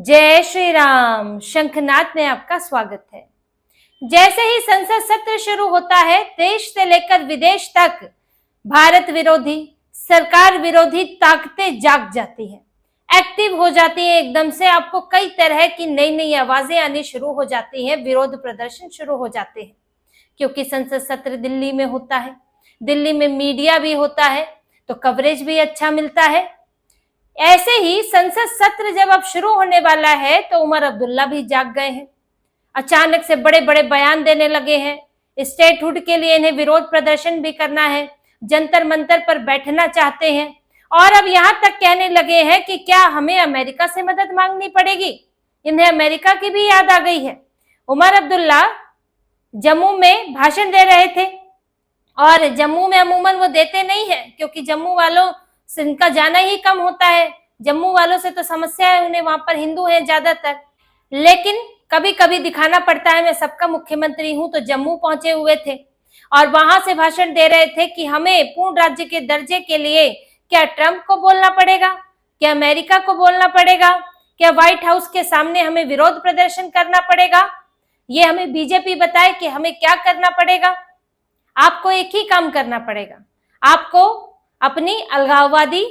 जय श्री राम। शंखनाद में आपका स्वागत है। जैसे ही संसद सत्र शुरू होता है, देश से लेकर विदेश तक भारत विरोधी, सरकार विरोधी ताकतें जाग जाती हैं, एक्टिव हो जाती है। एकदम से आपको कई तरह की नई नई आवाजें आनी शुरू हो जाती हैं, विरोध प्रदर्शन शुरू हो जाते हैं, क्योंकि संसद सत्र दिल्ली में होता है, दिल्ली में मीडिया भी होता है, तो कवरेज भी अच्छा मिलता है। ऐसे ही संसद सत्र जब अब शुरू होने वाला है तो उमर अब्दुल्ला भी जाग गए हैं, अचानक से बड़े बड़े बयान देने लगे हैं। स्टेटहुड के लिए इन्हें विरोध प्रदर्शन भी करना है, जंतर मंतर पर बैठना चाहते हैं, और अब यहाँ तक कहने लगे हैं कि क्या हमें अमेरिका से मदद मांगनी पड़ेगी। इन्हें अमेरिका की भी याद आ गई है। उमर अब्दुल्ला जम्मू में भाषण दे रहे थे, और जम्मू में अमूमन वो देते नहीं है, क्योंकि जम्मू वालों से इनका जाना ही कम होता है। जम्मू वालों से तो समस्या है, उन्हें वहां पर हिंदू हैं ज्यादातर, लेकिन कभी कभी दिखाना पड़ता है मैं सबका मुख्यमंत्री हूं। तो जम्मू पहुंचे हुए थे और वहां से भाषण दे रहे थे कि हमें पूर्ण राज्य के दर्जे के लिए क्या ट्रंप को बोलना पड़ेगा, क्या अमेरिका को बोलना पड़ेगा, क्या व्हाइट हाउस के सामने हमें विरोध प्रदर्शन करना पड़ेगा, ये हमें बीजेपी बताए कि हमें क्या करना पड़ेगा। आपको एक ही काम करना पड़ेगा, आपको अपनी अलगाववादी,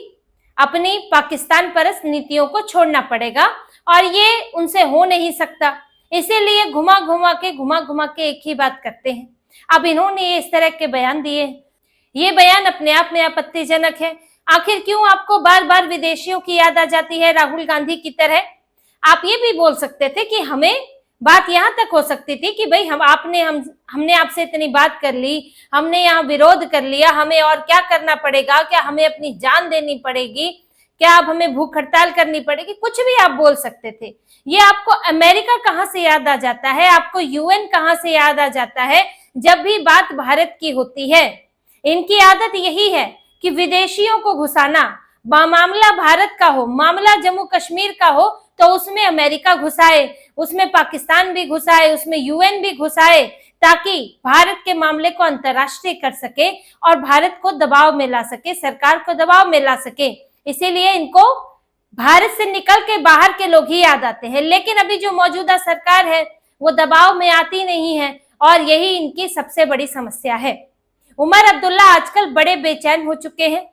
अपनी पाकिस्तान परस्त नीतियों को छोड़ना पड़ेगा, और ये उनसे हो नहीं सकता। इसीलिए घुमा घुमा के एक ही बात करते हैं। अब इन्होंने ये इस तरह के बयान दिए, ये बयान अपने आप में आपत्तिजनक है। आखिर क्यों आपको बार बार विदेशियों की याद आ जाती है, राहुल गांधी की तरह? आप ये भी बोल सकते थे कि हमें बात यहाँ तक हो सकती थी कि भाई हमने आपसे इतनी बात कर ली, हमने यहाँ विरोध कर लिया, हमें और क्या करना पड़ेगा, क्या हमें अपनी जान देनी पड़ेगी, क्या अब हमें भूख हड़ताल करनी पड़ेगी, कुछ भी आप बोल सकते थे। ये आपको अमेरिका कहाँ से याद आ जाता है, आपको यूएन कहाँ से याद आ जाता है जब भी बात भारत की होती है। इनकी आदत यही है कि विदेशियों को घुसाना, मामला भारत का हो, मामला जम्मू कश्मीर का हो तो उसमें अमेरिका घुसाए, उसमें पाकिस्तान भी घुसाए, उसमें यूएन भी घुसाए, ताकि भारत के मामले को अंतर्राष्ट्रीय कर सके और भारत को दबाव में ला सके, सरकार को दबाव में ला सके। इसीलिए इनको भारत से निकल के बाहर के लोग ही याद आते हैं। लेकिन अभी जो मौजूदा सरकार है वो दबाव में आती नहीं है, और यही इनकी सबसे बड़ी समस्या है। उमर अब्दुल्ला आजकल बड़े बेचैन हो चुके हैं।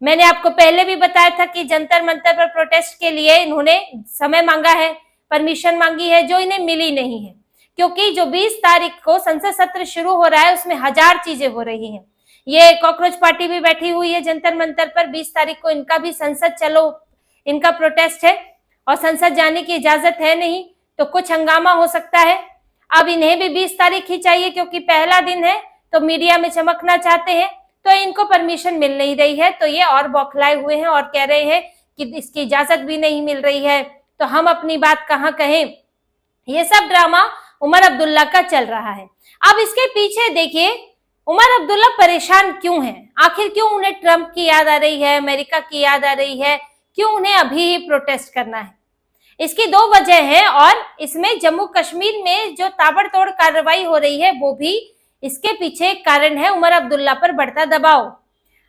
मैंने आपको पहले भी बताया था कि जंतर मंतर पर प्रोटेस्ट के लिए इन्होंने समय मांगा है, परमिशन मांगी है, जो इन्हें मिली नहीं है, क्योंकि जो 20 तारीख को संसद सत्र शुरू हो रहा है उसमें 1000 चीजें हो रही हैं। ये कॉकरोच पार्टी भी बैठी हुई है जंतर मंतर पर। 20 तारीख को इनका भी संसद चलो, इनका प्रोटेस्ट है, और संसद जाने की इजाजत है नहीं, तो कुछ हंगामा हो सकता है। अब इन्हें भी 20 तारीख ही चाहिए, क्योंकि पहला दिन है तो मीडिया में चमकना चाहते हैं, तो इनको परमिशन मिल नहीं रही है। तो ये और बौखलाए हुए हैं और कह रहे हैं कि इसकी इजाजत भी नहीं मिल रही है, तो हम अपनी बात कहाँ कहें। ये सब ड्रामा उमर अब्दुल्ला का चल रहा है। अब इसके पीछे देखिए उमर अब्दुल्ला परेशान क्यों हैं, आखिर क्यों उन्हें ट्रंप की याद आ रही है, अमेरिका की याद आ रही है, क्यों उन्हें अभी ही प्रोटेस्ट करना है। इसकी 2 वजह है, और इसमें जम्मू कश्मीर में जो ताबड़तोड़ कार्रवाई हो रही है वो भी इसके पीछे एक कारण है, उमर अब्दुल्ला पर बढ़ता दबाव।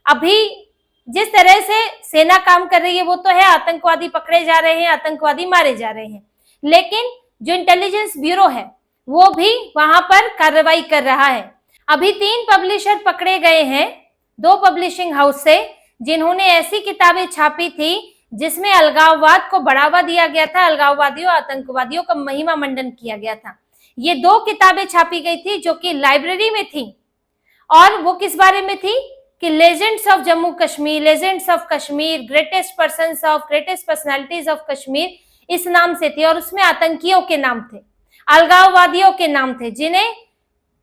अभी जिस तरह से सेना काम कर रही है वो तो है, आतंकवादी पकड़े जा रहे हैं, आतंकवादी मारे जा रहे हैं, लेकिन जो इंटेलिजेंस ब्यूरो है वो भी वहां पर कार्रवाई कर रहा है। अभी 3 पब्लिशर पकड़े गए हैं 2 पब्लिशिंग हाउस से, जिन्होंने ऐसी किताबें छापी थी जिसमें अलगाववाद को बढ़ावा दिया गया था, अलगाववादियों, आतंकवादियों का महिमा मंडन किया गया था। ये 2 किताबें छापी गई थी जो कि लाइब्रेरी में थी, और वो किस बारे में थी कि legends of Jammu Kashmir, legends of Kashmir, greatest persons of, greatest personalities of Kashmir, इस नाम से थी। और उसमें आतंकियों के नाम थे, अलगाववादियों के नाम थे, जिन्हें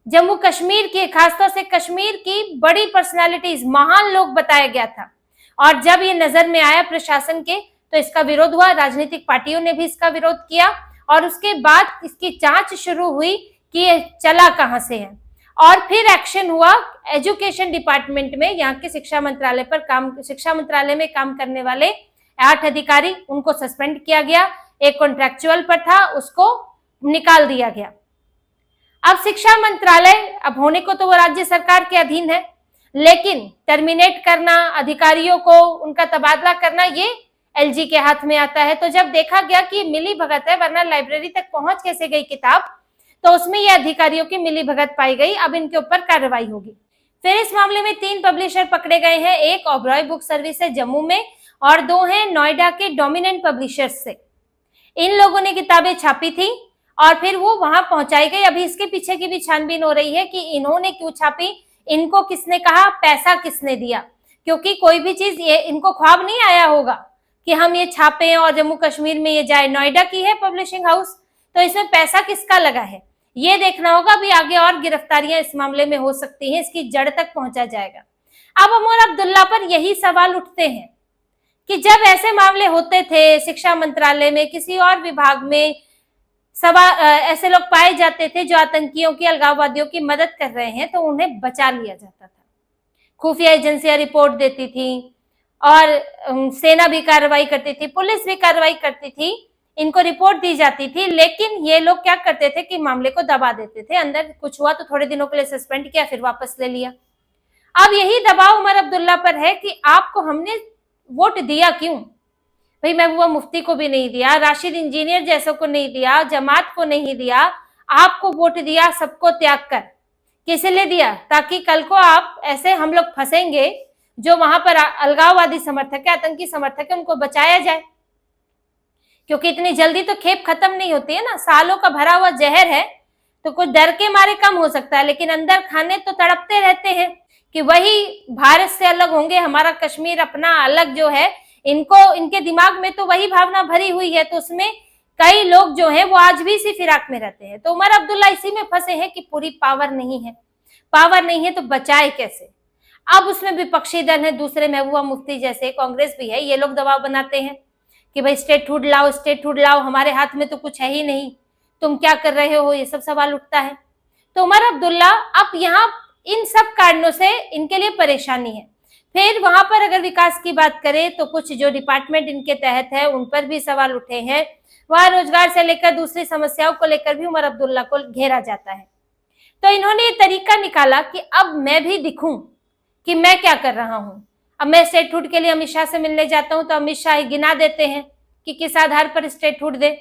जम्मू कश्मीर की, खासतौर से कश्मीर की बड़ी पर्सनालिटीज, महान लोग बताया गया था। और जब ये नजर में आया प्रशासन के तो इसका विरोध हुआ, राजनीतिक पार्टियों ने भी इसका विरोध किया, और उसके बाद इसकी जांच शुरू हुई कि ये चला कहां से है। और फिर एक्शन हुआ एजुकेशन डिपार्टमेंट में, यहाँ के शिक्षा मंत्रालय में काम करने वाले 8 अधिकारी, उनको सस्पेंड किया गया। एक कॉन्ट्रैक्चुअल पर था, उसको निकाल दिया गया। अब शिक्षा मंत्रालय अब होने को तो वो राज्य सरकार के अधीन है, लेकिन टर्मिनेट करना, अधिकारियों को उनका तबादला करना, ये एलजी के हाथ में आता है। तो जब देखा गया कि मिली भगत है, वरना लाइब्रेरी तक पहुंच कैसे गई किताब, तो उसमें ये अधिकारियों की मिली भगत पाई गई। अब इनके ऊपर कार्रवाई होगी। फिर इस मामले में 3 पब्लिशर पकड़े गए हैं। एक ओबरॉय बुक सर्विस है जम्मू में, और 2 हैं नोएडा के डोमिनेंट पब्लिशर्स से। इन लोगों ने किताबें छापी थी और फिर वो वहां पहुंचाई गई। अभी इसके पीछे की भी छानबीन हो रही है कि इन्होंने क्यों छापी, इनको किसने कहा, पैसा किसने दिया, क्योंकि कोई भी चीज ये इनको ख्वाब नहीं आया होगा कि हम ये छापे और जम्मू कश्मीर में ये जाए। नोएडा की है पब्लिशिंग हाउस, तो इसमें पैसा किसका लगा है ये देखना होगा। अभी आगे और गिरफ्तारियां इस मामले में हो सकती हैं, इसकी जड़ तक पहुंचा जाएगा। अब उमर अब्दुल्ला पर यही सवाल उठते हैं कि जब ऐसे मामले होते थे शिक्षा मंत्रालय में, किसी और विभाग में ऐसे लोग पाए जाते थे जो आतंकियों की, अलगाववादियों की मदद कर रहे हैं, तो उन्हें बचा लिया जाता था। खुफिया एजेंसियां रिपोर्ट देती थी और सेना भी कार्रवाई करती थी, पुलिस भी कार्रवाई करती थी, इनको रिपोर्ट दी जाती थी। लेकिन ये लोग क्या करते थे कि मामले को दबा देते थे। अंदर कुछ हुआ तो थोड़े दिनों के लिए सस्पेंड किया, फिर वापस ले लिया। अब यही दबाव उमर अब्दुल्ला पर है कि आपको हमने वोट दिया क्यों? भाई महबूबा मुफ्ती को भी नहीं दिया, राशिद इंजीनियर जैसों को नहीं दिया, जमात को नहीं दिया, आपको वोट दिया सबको त्याग कर। किस लिए दिया? ताकि कल को आप ऐसे हम लोग फंसेंगे जो वहां पर अलगाववादी समर्थक है, आतंकी समर्थक है, उनको बचाया जाए। क्योंकि इतनी जल्दी तो खेप खत्म नहीं होती है ना, सालों का भरा हुआ जहर है, तो कुछ डर के मारे कम हो सकता है, लेकिन अंदर खाने तो तड़पते रहते हैं कि वही भारत से अलग होंगे, हमारा कश्मीर अपना अलग जो है, इनको इनके दिमाग में तो वही भावना भरी हुई है। तो उसमें कई लोग जो हैं वो आज भी इसी फिराक में रहते हैं। तो उमर अब्दुल्ला इसी में फंसे हैं कि पूरी पावर नहीं है, पावर नहीं है तो बचाए कैसे। अब उसमें विपक्षी दल है दूसरे, महबूबा मुफ्ती जैसे, कांग्रेस भी है, ये लोग दबाव बनाते हैं कि भाई स्टेटहुड लाओ, स्टेटहुड लाओ, हमारे हाथ में तो कुछ है ही नहीं, तुम क्या कर रहे हो, ये सब सवाल उठता है। तो उमर अब्दुल्ला अब यहाँ इन सब कारणों से इनके लिए परेशानी है। फिर वहां पर अगर विकास की बात करें तो कुछ जो डिपार्टमेंट इनके तहत है उन पर भी सवाल उठे हैं। वहां रोजगार से लेकर दूसरी समस्याओं को लेकर भी उमर अब्दुल्ला को घेरा जाता है। तो इन्होंने ये तरीका निकाला कि अब मैं भी दिखूं कि मैं क्या कर रहा हूं। अब मैं स्टेटहुड के लिए अमित शाह से मिलने जाता हूं तो अमित शाह गिना देते हैं कि किस आधार पर स्टेटहुड दे।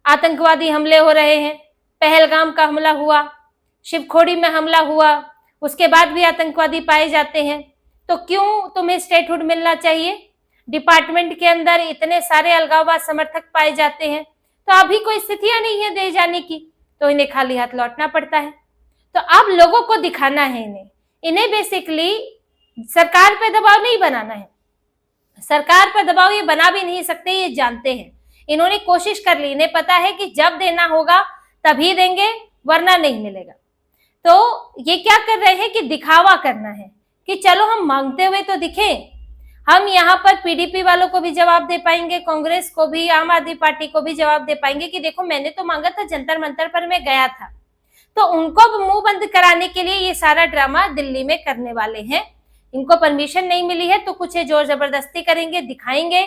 आतंकवादी हमले हो रहे हैं, पहलगाम का हमला हुआ, शिवखोड़ी में हमला हुआ, उसके बाद भी आतंकवादी पाए जाते हैं, तो क्यों तुम्हें स्टेटहुड मिलना चाहिए? डिपार्टमेंट के अंदर इतने सारे अलगाववाद समर्थक पाए जाते हैं, तो अभी कोई स्थितियां नहीं है दे जाने की, तो इन्हें खाली हाथ लौटना पड़ता है। तो अब लोगों को दिखाना है इन्हें बेसिकली सरकार पे दबाव नहीं बनाना है। सरकार पर दबाव ये बना भी नहीं सकते, ये जानते हैं। इन्होंने कोशिश कर ली, इन्हें पता है कि जब देना होगा तभी देंगे, वरना नहीं मिलेगा। तो ये क्या कर रहे हैं कि दिखावा करना है कि चलो हम मांगते हुए तो दिखे, हम यहाँ पर पीडीपी वालों को भी जवाब दे पाएंगे, कांग्रेस को भी, आम आदमी पार्टी को भी जवाब दे पाएंगे कि देखो मैंने तो मांगा था, जंतर मंतर पर मैं गया था। तो उनको मुंह बंद कराने के लिए ये सारा ड्रामा दिल्ली में करने वाले हैं। इनको परमिशन नहीं मिली है तो कुछ जोर जबरदस्ती करेंगे, दिखाएंगे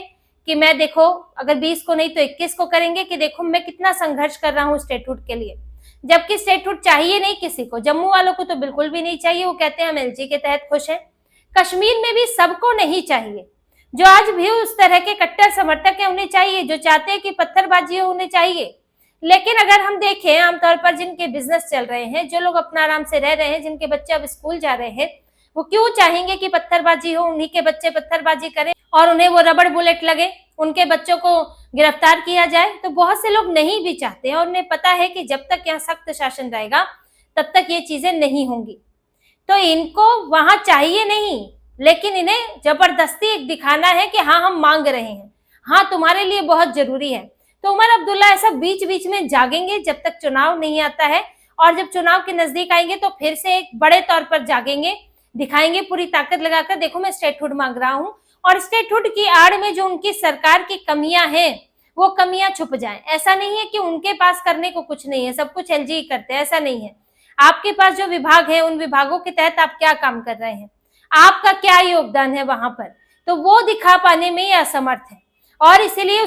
कि मैं देखो अगर 20 को नहीं तो 21 को करेंगे कि देखो मैं कितना संघर्ष कर रहा हूँ स्टेटहुड के लिए। जबकि स्टेटहुड चाहिए नहीं किसी को, जम्मू वालों को तो बिल्कुल भी नहीं चाहिए, वो कहते हैं हम एलजी के तहत खुश हैं। कश्मीर में भी सबको नहीं चाहिए, जो आज भी उस तरह के कट्टर समर्थक हैं उन्हें चाहिए, जो चाहते हैं कि पत्थरबाजी हो उन्हें चाहिए। लेकिन अगर हम देखें आमतौर पर जिनके बिजनेस चल रहे हैं, जो लोग अपना आराम से रह रहे हैं, जिनके बच्चे अब स्कूल जा रहे हैं, वो क्यों चाहेंगे कि पत्थरबाजी हो, उन्हीं के बच्चे पत्थरबाजी करें और उन्हें वो रबड़ बुलेट लगे, उनके बच्चों को गिरफ्तार किया जाए। तो बहुत से लोग नहीं भी चाहते हैं और उन्हें पता है कि जब तक यहाँ सख्त शासन रहेगा तब तक ये चीजें नहीं होंगी। तो इनको वहां चाहिए नहीं, लेकिन इन्हें जबरदस्ती एक दिखाना है कि हाँ हम मांग रहे हैं, हाँ तुम्हारे लिए बहुत जरूरी है। तो उमर अब्दुल्ला ऐसा बीच बीच में जागेंगे जब तक चुनाव नहीं आता है, और जब चुनाव के नजदीक आएंगे तो फिर से एक बड़े तौर पर जागेंगे, दिखाएंगे पूरी ताकत लगाकर, देखो मैं स्टेटहुड मांग रहा हूँ। और स्टेटहुड की आड़ में जो उनकी सरकार की कमियां हैं वो कमियां छुप जाएं। ऐसा नहीं है कि उनके पास करने को कुछ नहीं है, सब कुछ एलजी ही करते हैं, ऐसा नहीं है। आपके पास जो विभाग है उन विभागों के तहत आप क्या काम कर रहे हैं, आपका क्या योगदान है वहां पर, तो वो दिखा पाने में ये असमर्थ है और इसीलिए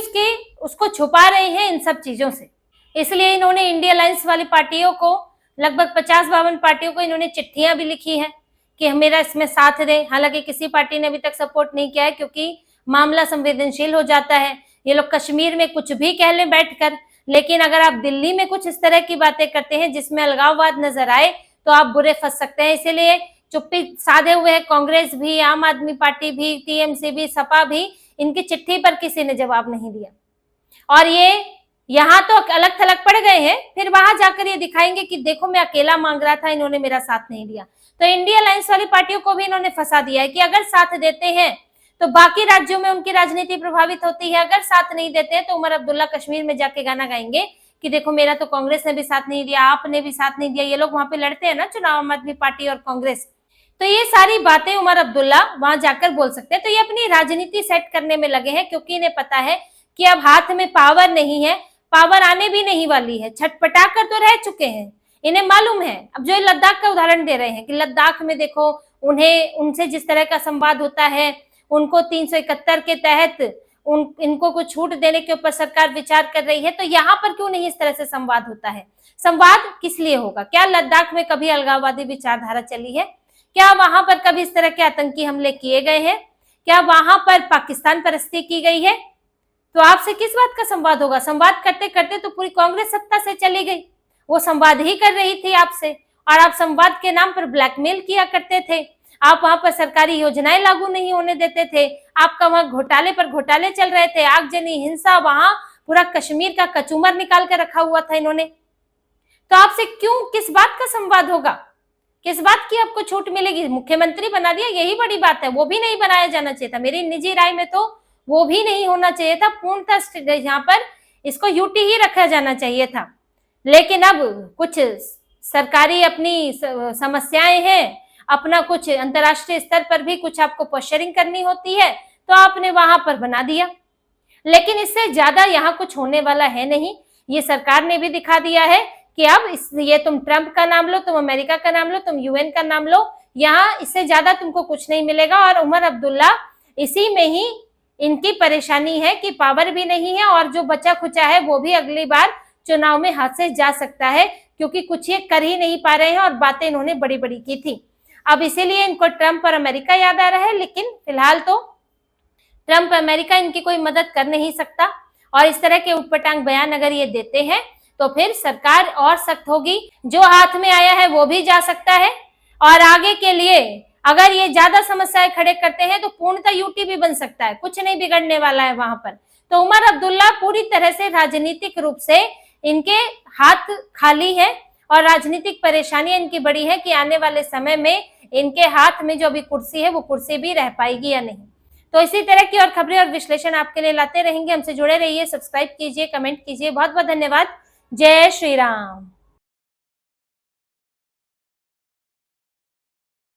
उसको छुपा रहे हैं इन सब चीजों से। इसलिए इन्होंने इंडिया अलायंस वाली पार्टियों को, लगभग 50-52 पार्टियों को इन्होंने चिट्ठियां भी लिखी हैं कि मेरा इसमें साथ दे। हालांकि किसी पार्टी ने अभी तक सपोर्ट नहीं किया है, क्योंकि मामला संवेदनशील हो जाता है। ये लोग कश्मीर में कुछ भी कह लें बैठकर, लेकिन अगर आप दिल्ली में कुछ इस तरह की बातें करते हैं जिसमें अलगाववाद नजर आए तो आप बुरे फंस सकते हैं। इसीलिए चुप्पी साधे हुए है कांग्रेस भी, आम आदमी पार्टी भी, टीएमसी भी, सपा भी। इनकी चिट्ठी पर किसी ने जवाब नहीं दिया और ये यहाँ तो अलग थलग पड़ गए हैं, फिर वहां जाकर ये दिखाएंगे कि देखो मैं अकेला मांग रहा था, इन्होंने मेरा साथ नहीं दिया। तो इंडिया अलायंस वाली पार्टियों को भी इन्होंने फंसा दिया है कि अगर साथ देते हैं तो बाकी राज्यों में उनकी राजनीति प्रभावित होती है, अगर साथ नहीं देते हैं तो उमर अब्दुल्ला कश्मीर में जाके गाना गाएंगे कि देखो मेरा तो कांग्रेस ने भी साथ नहीं दिया, आपने भी साथ नहीं दिया। ये लोग वहां पे लड़ते हैं ना चुनाव, आम आदमी पार्टी और कांग्रेस। तो ये सारी बातें उमर अब्दुल्ला वहां जाकर बोल सकते हैं। तो ये अपनी राजनीति सेट करने में लगे हैं, क्योंकि इन्हें पता है कि अब हाथ में पावर नहीं है, पावर आने भी नहीं वाली है। छटपटा कर तो रह चुके हैं, इन्हें मालूम है। अब जो लद्दाख का उदाहरण दे रहे हैं कि लद्दाख में देखो उन्हें उनसे जिस तरह का संवाद होता है, उनको 371 के तहत इनको कुछ छूट देने के ऊपर सरकार विचार कर रही है, तो यहाँ पर क्यों नहीं इस तरह से संवाद होता है? संवाद किस लिए होगा? क्या लद्दाख में कभी अलगाववादी विचारधारा चली है? क्या वहां पर कभी इस तरह के आतंकी हमले किए गए हैं? क्या वहां पर पाकिस्तान परस्ती की गई है? तो आपसे किस बात का संवाद होगा? संवाद करते करते तो पूरी कांग्रेस सत्ता से चली गई, वो संवाद ही कर रही थी आपसे, और आप संवाद के नाम पर ब्लैकमेल किया करते थे। आप वहां पर सरकारी योजनाएं लागू नहीं होने देते थे, आपका वहां घोटाले पर घोटाले चल रहे थे, आगजनी हिंसा, वहां पूरा कश्मीर का कचूमर निकाल कर रखा हुआ था इन्होंने। तो आपसे क्यों, किस बात का संवाद होगा? किस बात की आपको छूट मिलेगी? मुख्यमंत्री बना दिया, यही बड़ी बात है। वो भी नहीं बनाया जाना चाहिए था, मेरी निजी राय में तो वो भी नहीं होना चाहिए था। पूर्णतः यहाँ पर इसको यूटी ही रखा जाना चाहिए था। लेकिन अब कुछ सरकारी अपनी समस्याएं हैं, अपना कुछ अंतर्राष्ट्रीय स्तर पर भी कुछ आपको पोस्चरिंग करनी होती है, तो आपने वहां पर बना दिया। लेकिन इससे ज्यादा यहाँ कुछ होने वाला है नहीं। ये सरकार ने भी दिखा दिया है कि अब ये तुम ट्रंप का नाम लो, तुम अमेरिका का नाम लो, तुम यूएन का नाम लो, यहाँ इससे ज्यादा तुमको कुछ नहीं मिलेगा। और उमर अब्दुल्ला इसी में ही इनकी परेशानी है कि पावर भी नहीं है, और जो बचा खुचा है वो भी अगली बार चुनाव में हाथ से जा सकता है, क्योंकि कुछ ये कर ही नहीं पा रहे हैं और बातें इन्होंने बड़ी बड़ी की थी। अब इसीलिए इनको ट्रंप और अमेरिका याद आ रहा है, लेकिन फिलहाल तो ट्रंप अमेरिका इनकी कोई मदद कर नहीं सकता। और इस तरह के उटपटांग बयान अगर ये देते हैं तो फिर सरकार और सख्त होगी। जो हाथ में आया है वो भी जा सकता है, और आगे के लिए अगर ये ज्यादा समस्याएं खड़े करते हैं तो पूर्णतः यूटी भी बन सकता है, कुछ नहीं बिगड़ने वाला है वहां पर। तो उमर अब्दुल्ला पूरी तरह से राजनीतिक रूप से इनके हाथ खाली है, और राजनीतिक परेशानियां इनकी बड़ी है कि आने वाले समय में इनके हाथ में जो अभी कुर्सी है वो कुर्सी भी रह पाएगी या नहीं। तो इसी तरह की और खबरें और विश्लेषण आपके लिए लाते रहेंगे। हमसे जुड़े रहिए, सब्सक्राइब कीजिए, कमेंट कीजिए। बहुत बहुत धन्यवाद। जय श्री राम।